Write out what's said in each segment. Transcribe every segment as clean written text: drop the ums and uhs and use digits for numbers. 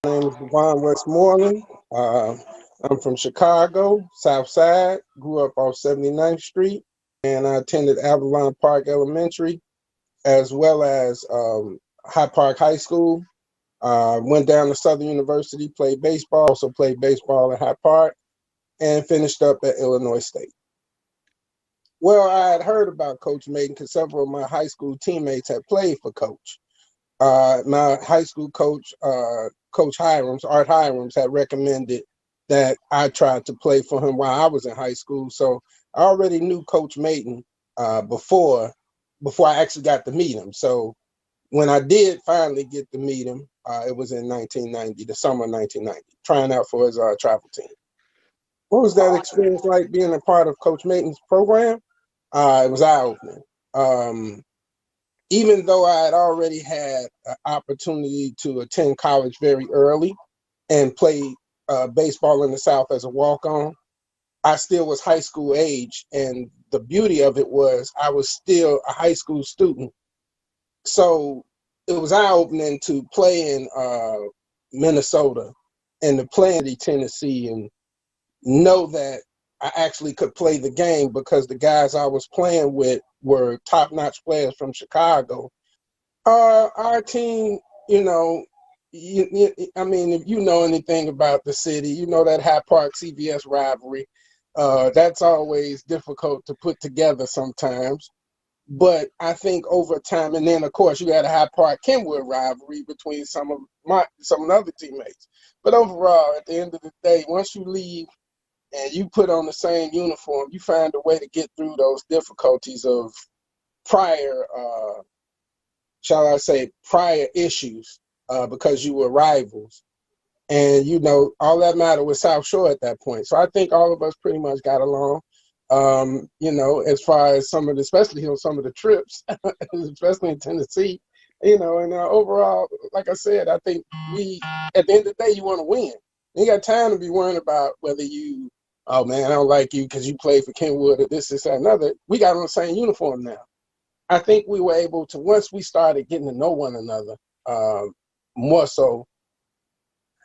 My name is DeVon Westmoreland. I'm from Chicago, South Side. Grew up off 79th Street, and I attended Avalon Park Elementary as well as High Park High School. Went down to Southern University, played baseball, also played baseball at High Park, and finished up at Illinois State. Well, I had heard about Coach Mayden because several of my high school teammates had played for Coach. My high school coach, Coach Art Hirams, had recommended that I tried to play for him while I was in high school. So I already knew Coach Mayden before I actually got to meet him. So when I did finally get to meet him, it was in 1990, the summer of 1990, trying out for his travel team. What was that experience like being a part of Coach Mayden's program? It was eye-opening. Even though I had already had an opportunity to attend college very early and play baseball in the South as a walk-on, I still was high school age. And the beauty of it was I was still a high school student. So it was eye-opening to play in Minnesota and to play in Tennessee and know that I actually could play the game because the guys I was playing with were top-notch players from Chicago. Our team, I mean, if you know anything about the city, you know that High Park CVS rivalry. That's always difficult to put together sometimes. But I think over time, and then of course you had a High Park Kenwood rivalry between some of the other teammates. But overall, at the end of the day, once you leave and you put on the same uniform, you find a way to get through those difficulties of prior, shall I say, prior issues because you were rivals. And, all that mattered was South Shore at that point. So I think all of us pretty much got along, as far as especially some of the trips, especially in Tennessee, and overall, like I said, I think at the end of the day, you want to win. You ain't got time to be worrying about whether oh man, I don't like you because you played for Kenwood or this, that, another. We got on the same uniform now. I think we were able to, once we started getting to know one another, more so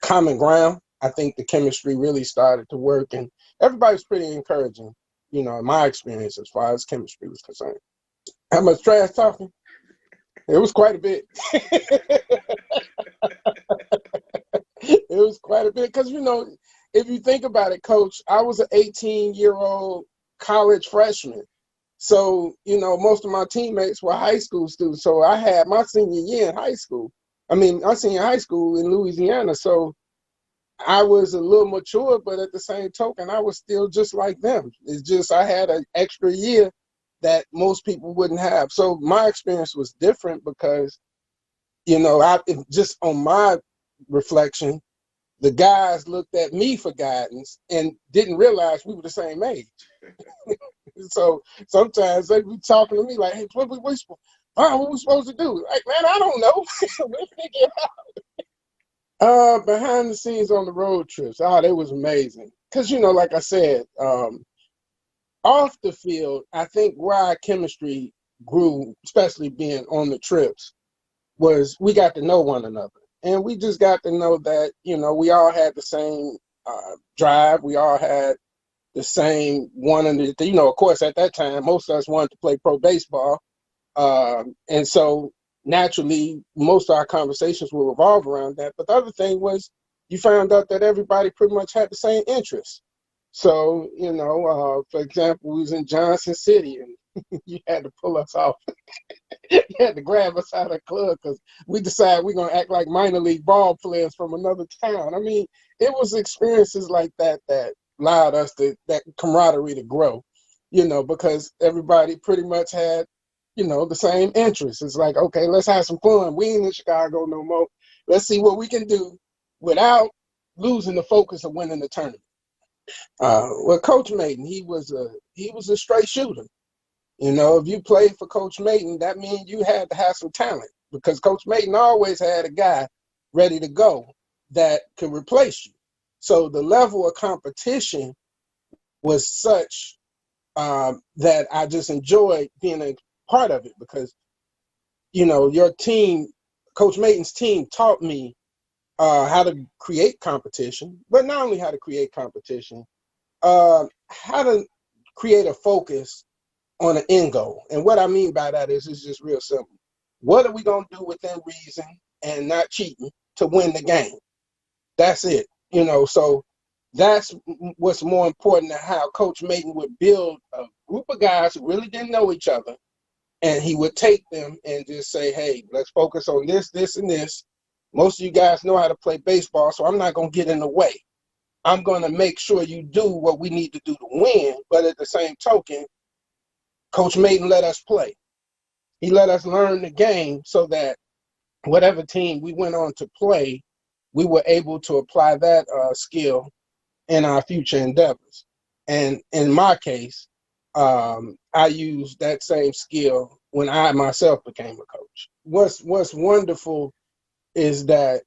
common ground, I think the chemistry really started to work, and everybody's pretty encouraging, in my experience as far as chemistry was concerned. How much trash talking? It was quite a bit. It was quite a bit because, if you think about it, Coach, I was an 18-year-old college freshman. So, most of my teammates were high school students. So I had my senior year in high school. I senior high school in Louisiana. So I was a little mature, but at the same token, I was still just like them. It's just I had an extra year that most people wouldn't have. So my experience was different because, just on my reflection, the guys looked at me for guidance and didn't realize we were the same age. So sometimes they be talking to me like, hey, what we supposed to do? Like, man, I don't know. We'll figure it out. Behind the scenes on the road trips, they was amazing. Because, like I said, off the field, I think where our chemistry grew, especially being on the trips, was we got to know one another. And we just got to know that, we all had the same drive. We all had the same of course, at that time, most of us wanted to play pro baseball. And so naturally, most of our conversations will revolve around that. But the other thing was you found out that everybody pretty much had the same interests. So, for example, we was in Johnson City and you had to pull us off. You had to grab us out of the club because we decided we're going to act like minor league ball players from another town. I mean, it was experiences like that allowed us that camaraderie to grow, because everybody pretty much had, the same interests. It's like, okay, let's have some fun. We ain't in Chicago no more. Let's see what we can do without losing the focus of winning the tournament. Well, Coach Mayden, he was a straight shooter. If you played for Coach Mayden, that means you had to have some talent because Coach Mayden always had a guy ready to go that could replace you. So the level of competition was such that I just enjoyed being a part of it because, your team, Coach Mayden's team taught me how to create competition, but not only how to create competition, how to create a focus on an end goal. And what I mean by that is it's just real simple. What are we going to do within reason and not cheating to win the game? That's it. So that's what's more important than how Coach Mayden would build a group of guys who really didn't know each other. And he would take them and just say, hey, let's focus on this, this, and this. Most of you guys know how to play baseball, so I'm not going to get in the way. I'm going to make sure you do what we need to do to win. But at the same token, Coach Mayden let us play. He let us learn the game so that whatever team we went on to play, we were able to apply that skill in our future endeavors. And in my case, I used that same skill when I myself became a coach. What's wonderful is that,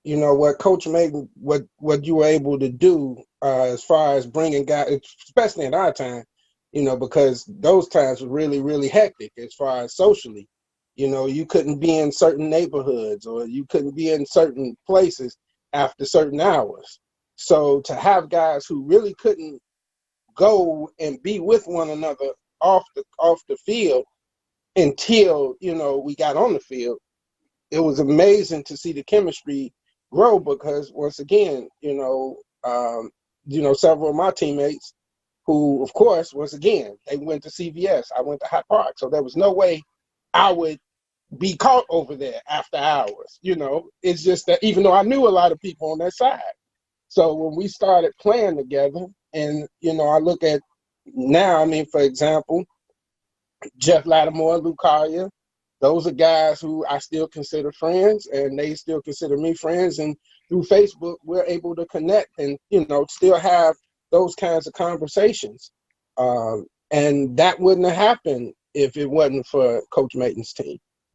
what Coach Mayden, what you were able to do as far as bringing guys, especially in our time, because those times were really, really hectic as far as socially. You couldn't be in certain neighborhoods or you couldn't be in certain places after certain hours. So to have guys who really couldn't go and be with one another off the field until, we got on the field, it was amazing to see the chemistry grow because once again, several of my teammates who, of course, once again, they went to CVS. I went to High Park. So there was no way I would be caught over there after hours. It's just that even though I knew a lot of people on that side. So when we started playing together and, I look at now, for example, Jeff Lattimore, Luke Collier, those are guys who I still consider friends and they still consider me friends. And through Facebook, we're able to connect and, still have those kinds of conversations. And that wouldn't have happened if it wasn't for Coach Mayden's team.